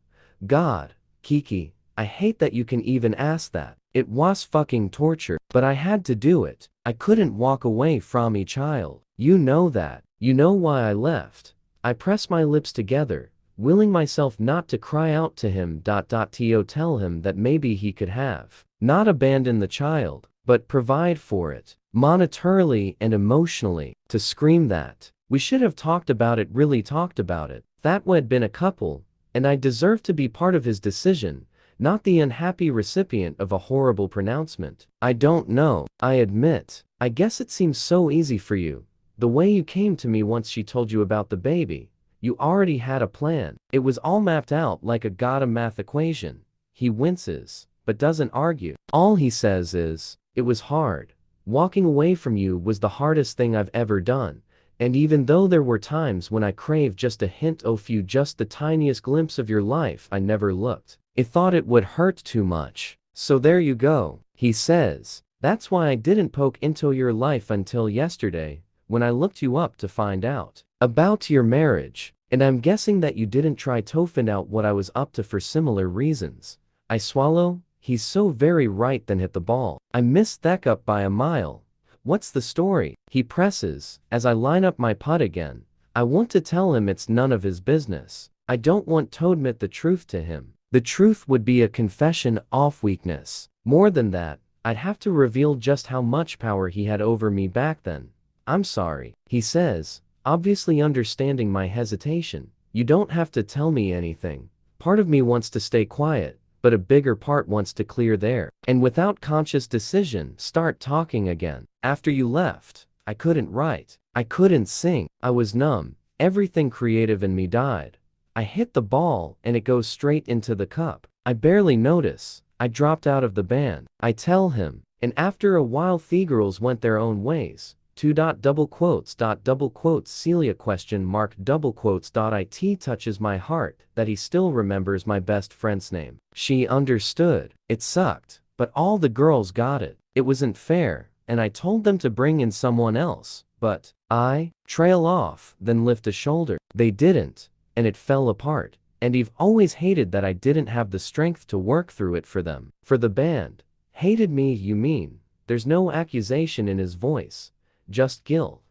God, Kiki, I hate that you can even ask that. It was fucking torture, but I had to do it. I couldn't walk away from me child. You know that. You know why I left. I pressed my lips together, willing myself not to cry out to him. To tell him that maybe he could have not abandon the child, but provide for it, monetarily and emotionally. To scream that we should have talked about it, really talked about it. That we'd been a couple, and I deserved to be part of his decision, not the unhappy recipient of a horrible pronouncement. I don't know, I admit. I guess it seems so easy for you. The way you came to me once she told you about the baby. You already had a plan. It was all mapped out like a goddamn math equation. He winces, but doesn't argue. All he says is, it was hard. Walking away from you was the hardest thing I've ever done. And even though there were times when I craved just a hint of you, just the tiniest glimpse of your life, I never looked. I thought it would hurt too much. So there you go, he says. That's why I didn't poke into your life until yesterday, when I looked you up to find out about your marriage. And I'm guessing that you didn't try to find out what I was up to for similar reasons. I swallow. He's so very right, then hit the ball. I missed that up by a mile. What's the story? He presses, as I line up my putt again. I want to tell him it's none of his business. I don't want to admit the truth to him. The truth would be a confession of weakness. More than that, I'd have to reveal just how much power he had over me back then. I'm sorry, he says, obviously understanding my hesitation. You don't have to tell me anything. Part of me wants to stay quiet, but a bigger part wants to clear there. And without conscious decision, start talking again. After you left, I couldn't write. I couldn't sing. I was numb. Everything creative in me died. I hit the ball and it goes straight into the cup. I barely notice. I dropped out of the band. I tell him. And after a while the girls went their own ways. Double quotes, Celia question mark double quotes. It touches my heart that he still remembers my best friend's name. She understood. It sucked, but all the girls got it. It wasn't fair, and I told them to bring in someone else, but I trail off, then lift a shoulder. They didn't, and it fell apart. And I've always hated that I didn't have the strength to work through it for them. For the band. Hated me, you mean? There's no accusation in his voice. Just guilt.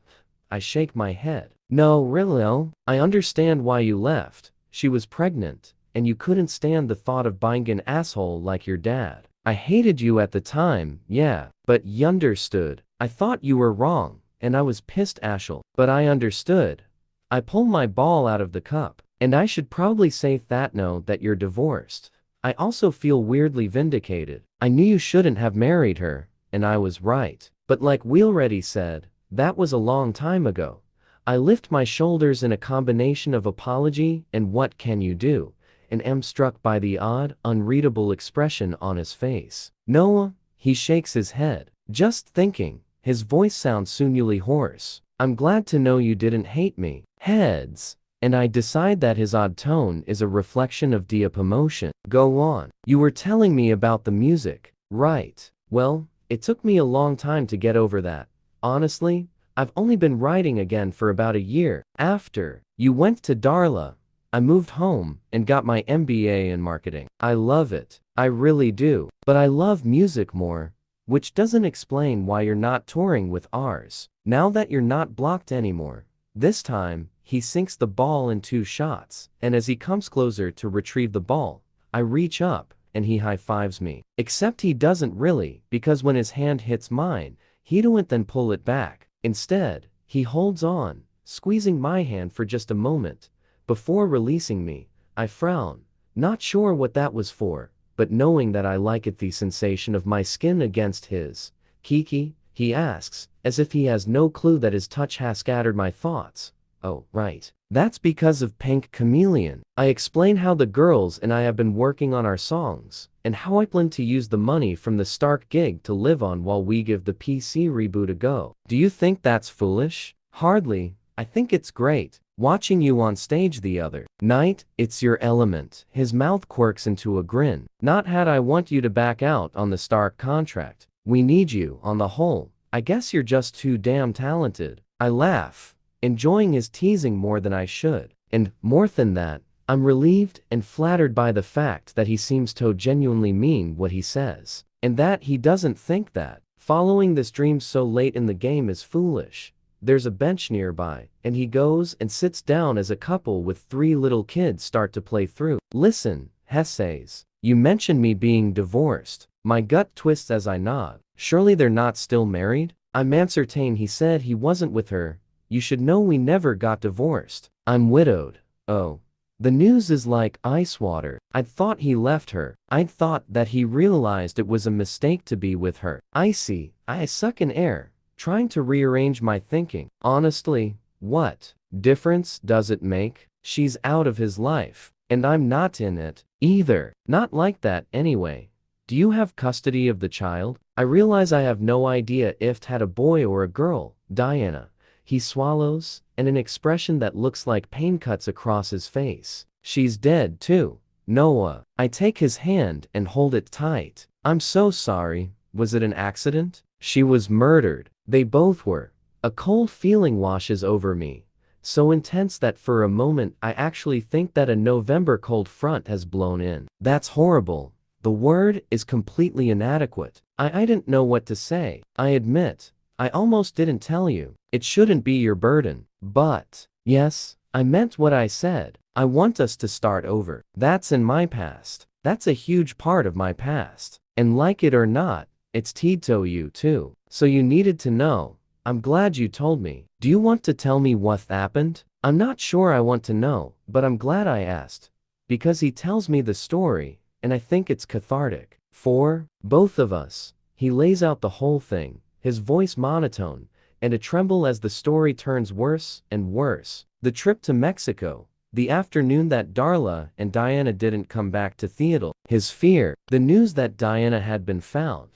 I shake my head. No, really, no. I understand why you left. She was pregnant, and you couldn't stand the thought of buying an asshole like your dad. I hated you at the time, yeah, but you understood. I thought you were wrong, and I was pissed, Ashel. But I understood. I pulled my ball out of the cup. And I should probably say that now that you're divorced. I also feel weirdly vindicated. I knew you shouldn't have married her, and I was right. But like we already said, that was a long time ago. I lift my shoulders in a combination of apology and what can you do, and am struck by the odd, unreadable expression on his face. Noah, he shakes his head. Just thinking, his voice sounds sinewy hoarse. I'm glad to know you didn't hate me. Heads. And I decide that his odd tone is a reflection of deep emotion. Go on. You were telling me about the music, right? Well, it took me a long time to get over that. Honestly, I've only been writing again for about a year. After you went to Darla, I moved home and got my MBA in marketing. I love it. I really do. But I love music more, which doesn't explain why you're not touring with ours. Now that you're not blocked anymore. This time, he sinks the ball in 2 shots, and as he comes closer to retrieve the ball, I reach up, and he high-fives me. Except he doesn't really, because when his hand hits mine, he don't then pull it back. Instead, he holds on, squeezing my hand for just a moment. Before releasing me, I frown, not sure what that was for, but knowing that I like it, the sensation of my skin against his. Kiki, he asks, as if he has no clue that his touch has scattered my thoughts. Oh, right. That's because of Pink Chameleon. I explain how the girls and I have been working on our songs, and how I plan to use the money from the Stark gig to live on while we give the PC reboot a go. Do you think that's foolish? Hardly. I think it's great. Watching you on stage the other night, it's your element. His mouth quirks into a grin. Not had I want you to back out on the Stark contract. We need you, on the whole. I guess you're just too damn talented. I laugh, enjoying his teasing more than I should. And, more than that, I'm relieved and flattered by the fact that he seems to genuinely mean what he says. And that he doesn't think that following this dream so late in the game is foolish. There's a bench nearby, and he goes and sits down as a couple with 3 little kids start to play through. Listen, Hess says, you mentioned me being divorced. My gut twists as I nod. Surely they're not still married? I'm certain he said he wasn't with her. You should know we never got divorced. I'm widowed. Oh. The news is like ice water. I'd thought he left her. I'd thought that he realized it was a mistake to be with her. I see. I suck in air, trying to rearrange my thinking. Honestly, what difference does it make? She's out of his life, and I'm not in it either. Not like that anyway. Do you have custody of the child? I realize I have no idea if it had a boy or a girl. Diana. He swallows, and an expression that looks like pain cuts across his face. She's dead too. Noah. I take his hand and hold it tight. I'm so sorry. Was it an accident? She was murdered. They both were. A cold feeling washes over me, so intense that for a moment I actually think that a November cold front has blown in. That's horrible. The word is completely inadequate. I didn't know what to say. I admit, I almost didn't tell you. It shouldn't be your burden. But, yes, I meant what I said. I want us to start over. That's in my past. That's a huge part of my past. And like it or not, it's tied to you too. So you needed to know. I'm glad you told me. Do you want to tell me what happened? I'm not sure I want to know, but I'm glad I asked. Because he tells me the story, and I think it's cathartic. For both of us. He lays out the whole thing, his voice monotone, and a tremble as the story turns worse and worse. The trip to Mexico, the afternoon that Darla and Diana didn't come back to Theodore, his fear, the news that Diana had been found.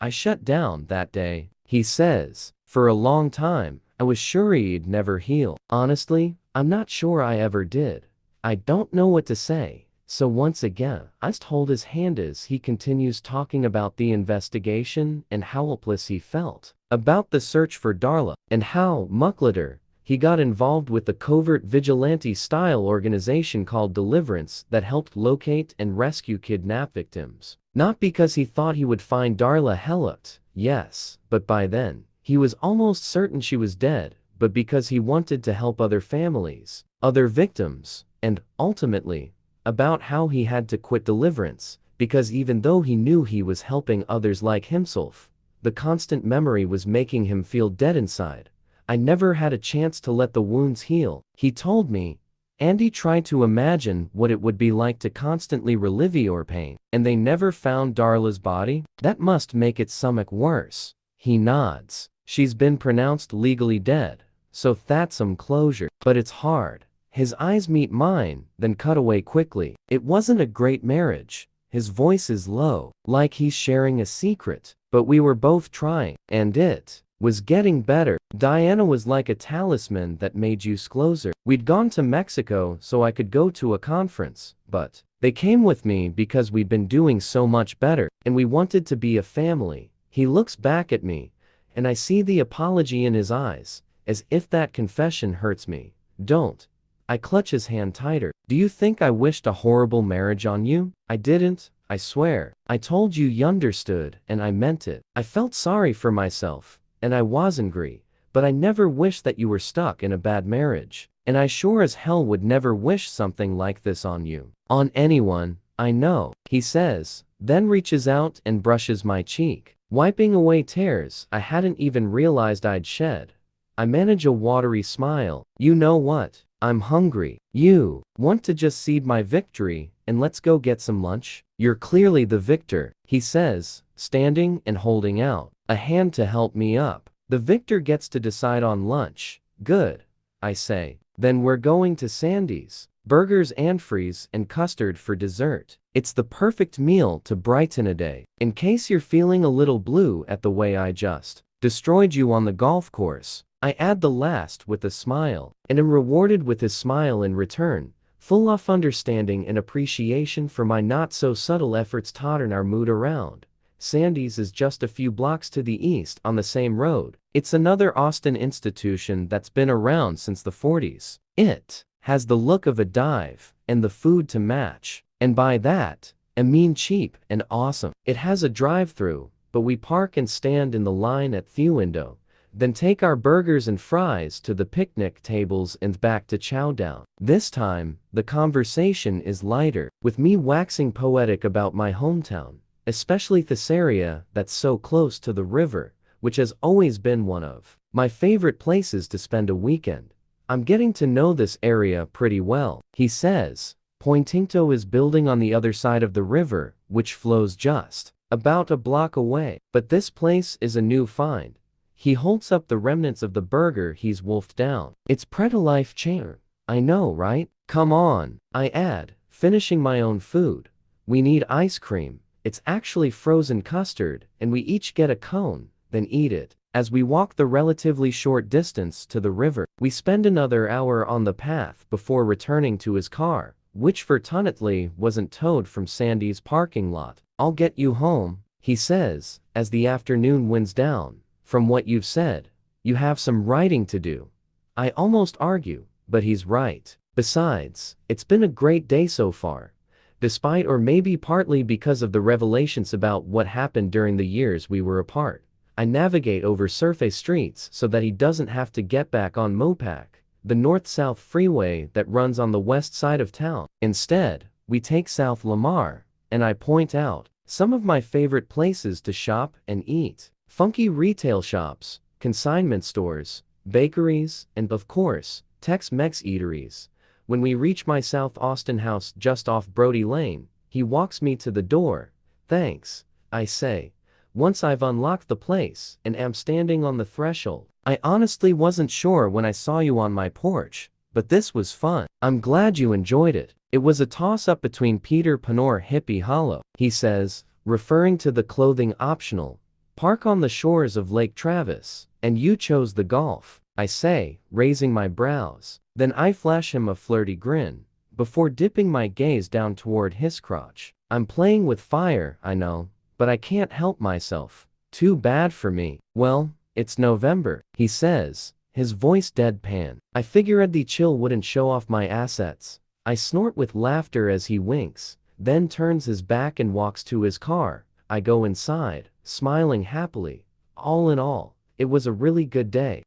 I shut down that day, he says. For a long time, I was sure he'd never heal. Honestly, I'm not sure I ever did. I don't know what to say. So once again, I just hold his hand as he continues talking about the investigation and how helpless he felt. About the search for Darla, and how, much later, he got involved with the covert vigilante-style organization called Deliverance that helped locate and rescue kidnap victims. Not because he thought he would find Darla helped, yes, but by then, he was almost certain she was dead, but because he wanted to help other families, other victims, and, ultimately, about how he had to quit Deliverance, because even though he knew he was helping others like himself, the constant memory was making him feel dead inside. I never had a chance to let the wounds heal, he told me. Andy tried to imagine what it would be like to constantly relive your pain, and they never found Darla's body? That must make it so much worse. He nods. She's been pronounced legally dead, so that's some closure. But it's hard. His eyes meet mine, then cut away quickly. It wasn't a great marriage. His voice is low, like he's sharing a secret. But we were both trying, and it was getting better. Diana was like a talisman that made you closer. We'd gone to Mexico so I could go to a conference, but they came with me because we'd been doing so much better, and we wanted to be a family. He looks back at me, and I see the apology in his eyes, as if that confession hurts me. Don't. I clutch his hand tighter. Do you think I wished a horrible marriage on you? I didn't, I swear. I told you understood, and I meant it. I felt sorry for myself, and I was angry, but I never wished that you were stuck in a bad marriage. And I sure as hell would never wish something like this on you. On anyone, I know, he says, then reaches out and brushes my cheek, wiping away tears I hadn't even realized I'd shed. I manage a watery smile. You know what? I'm hungry. You want to just cede my victory, and let's go get some lunch? You're clearly the victor, he says, standing and holding out a hand to help me up. The victor gets to decide on lunch. Good, I say. Then we're going to Sandy's. Burgers and fries and custard for dessert. It's the perfect meal to brighten a day. In case you're feeling a little blue at the way I just destroyed you on the golf course. I add the last with a smile, and am rewarded with his smile in return, full of understanding and appreciation for my not-so-subtle efforts to turn our mood around. Sandy's is just a few blocks to the east on the same road. It's another Austin institution that's been around since the 40s. It has the look of a dive, and the food to match. And by that, I mean cheap and awesome. It has a drive-through, but we park and stand in the line at the window, then take our burgers and fries to the picnic tables and back to Chowdown. This time, the conversation is lighter, with me waxing poetic about my hometown, especially this area that's so close to the river, which has always been one of my favorite places to spend a weekend. I'm getting to know this area pretty well, he says, pointing to his building on the other side of the river, which flows just about a block away. But this place is a new find. He holds up the remnants of the burger he's wolfed down. It's pretty life-changing. I know, right? Come on, I add, finishing my own food. We need ice cream. It's actually frozen custard, and we each get a cone, then eat it. As we walk the relatively short distance to the river, we spend another hour on the path before returning to his car, which fortunately wasn't towed from Sandy's parking lot. I'll get you home, he says, as the afternoon winds down. From what you've said, you have some writing to do. I almost argue, but he's right. Besides, it's been a great day so far. Despite or maybe partly because of the revelations about what happened during the years we were apart. I navigate over surface streets so that he doesn't have to get back on Mopac, the north-south freeway that runs on the west side of town. Instead, we take South Lamar, and I point out some of my favorite places to shop and eat. Funky retail shops, consignment stores, bakeries, and of course, Tex-Mex eateries. When we reach my South Austin house just off Brody Lane, he walks me to the door. Thanks, I say, once I've unlocked the place and am standing on the threshold. I honestly wasn't sure when I saw you on my porch, but this was fun. I'm glad you enjoyed it. It was a toss-up between Peter Pan or Hippie Hollow, he says, referring to the clothing optional park on the shores of Lake Travis, and you chose the golf, I say, raising my brows. Then I flash him a flirty grin, before dipping my gaze down toward his crotch. I'm playing with fire, I know, but I can't help myself. Too bad for me. Well, it's November, he says, his voice deadpan. I figured the chill wouldn't show off my assets. I snort with laughter as he winks, then turns his back and walks to his car. I go inside, smiling happily. All in all, it was a really good day.